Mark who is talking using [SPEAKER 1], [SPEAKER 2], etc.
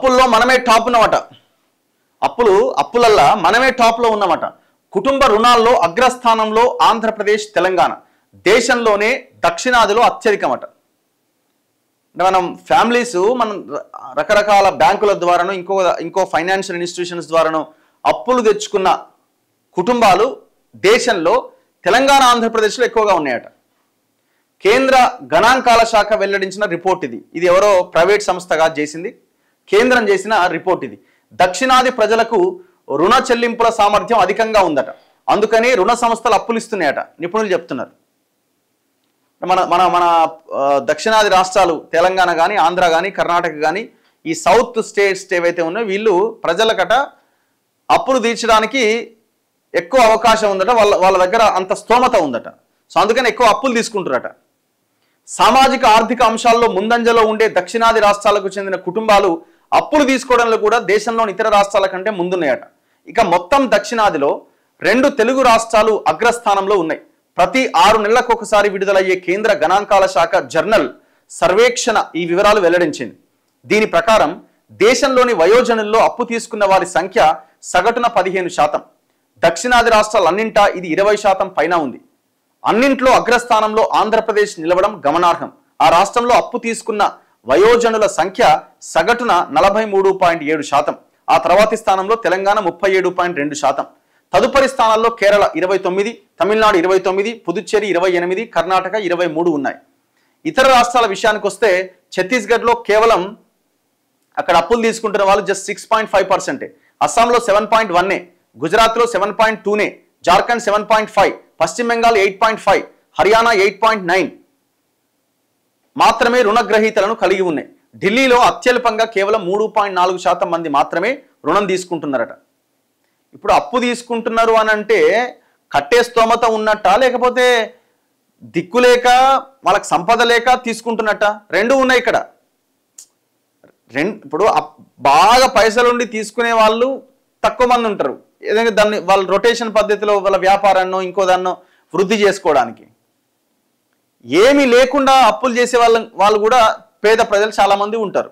[SPEAKER 1] అప్పుల్లో మనమే టాప్ ఉన్నమాట. అప్పులల్లా మనమే టాప్లో ఉన్నమాట. కుటుంబ రుణాల్లో అగ్రస్థానంలో ఆంధ్రప్రదేశ్, తెలంగాణ. దేశంలోనే దక్షిణాదిలో అత్యధికమట. అంటే మనం ఫ్యామిలీస్ మనం రకరకాల బ్యాంకుల ద్వారానో ఇంకో ఫైనాన్షియల్ ఇన్స్టిట్యూషన్స్ ద్వారానో అప్పులు తెచ్చుకున్న కుటుంబాలు దేశంలో తెలంగాణ, ఆంధ్రప్రదేశ్లో ఎక్కువగా ఉన్నాయట. కేంద్ర గణాంకాల శాఖ వెల్లడించిన రిపోర్ట్ ఇది. ఇది ఎవరో ప్రైవేట్ సంస్థగా చేసింది, కేంద్రం చేసిన రిపోర్ట్ ఇది. దక్షిణాది ప్రజలకు రుణ చెల్లింపుల సామర్థ్యం అధికంగా ఉందట. అందుకని రుణ సంస్థలు అప్పులు ఇస్తున్నాయట నిపుణులు చెప్తున్నారు. మన మన మన దక్షిణాది రాష్ట్రాలు తెలంగాణ కానీ, ఆంధ్ర కానీ, కర్ణాటక కానీ, ఈ సౌత్ స్టేట్స్ ఏవైతే ఉన్నాయో వీళ్ళు ప్రజలకట అప్పులు తీర్చడానికి ఎక్కువ అవకాశం ఉందట. వాళ్ళ దగ్గర అంత స్తోమత ఉందట. సో అందుకని ఎక్కువ అప్పులు తీసుకుంటారట. సామాజిక ఆర్థిక అంశాల్లో ముందంజలో ఉండే దక్షిణాది రాష్ట్రాలకు చెందిన కుటుంబాలు అప్పులు తీసుకోవడంలో కూడా దేశంలోని ఇతర రాష్ట్రాల కంటే ముందున్నాయట. ఇక మొత్తం దక్షిణాదిలో 2 తెలుగు రాష్ట్రాలు అగ్రస్థానంలో ఉన్నాయి. ప్రతి 6 నెలలకు ఒకసారి విడుదలయ్యే కేంద్ర గణాంకాల శాఖ జర్నల్ సర్వేక్షణ ఈ వివరాలు వెల్లడించింది. దీని ప్రకారం దేశంలోని వయోజనుల్లో అప్పు తీసుకున్న వారి సంఖ్య సగటున 15%. దక్షిణాది రాష్ట్రాలన్నింటా ఇది 20% పైన ఉంది. అన్నింట్లో అగ్రస్థానంలో ఆంధ్రప్రదేశ్ నిలవడం గమనార్హం. ఆ రాష్ట్రంలో అప్పు తీసుకున్న వయోజనుల సంఖ్య సగటున 43.7%. ఆ తర్వాతి స్థానంలో తెలంగాణ 37.2%. తదుపరి స్థానాల్లో కేరళ 29, తమిళనాడు 29, పుదుచ్చేరి 28, కర్ణాటక 23 ఉన్నాయి. ఇతర రాష్ట్రాల విషయానికి వస్తే ఛత్తీస్గఢ్లో కేవలం అక్కడ అప్పులు తీసుకుంటున్న వాళ్ళు జస్ట్ 6.5%. అస్సాంలో 7.1, గుజరాత్లో 7.2, జార్ఖండ్ 7.5, పశ్చిమ బెంగాల్ 8.5, హర్యానా 8.9 మాత్రమే రుణగ్రహీతలను కలిగి ఉన్నాయి. ఢిల్లీలో అత్యల్పంగా కేవలం 3.4% మంది మాత్రమే రుణం తీసుకుంటున్నారట. ఇప్పుడు అప్పు తీసుకుంటున్నారు అని అంటే కట్టే స్తోమత ఉన్నట్ట, లేకపోతే దిక్కులేక వాళ్ళకి సంపద లేక తీసుకుంటున్నట్ట? రెండు ఉన్నాయి ఇక్కడ. ఇప్పుడు బాగా పైసలుండి తీసుకునే వాళ్ళు తక్కువ మంది ఉంటారు. ఏదైనా దాన్ని వాళ్ళ రొటేషన్ పద్ధతిలో వాళ్ళ వ్యాపారాన్నో ఇంకో దాన్నో వృద్ధి చేసుకోవడానికి. ఏమీ లేకుండా అప్పులు చేసే వాళ్ళు కూడా పేద ప్రజలు చాలా మంది ఉంటారు.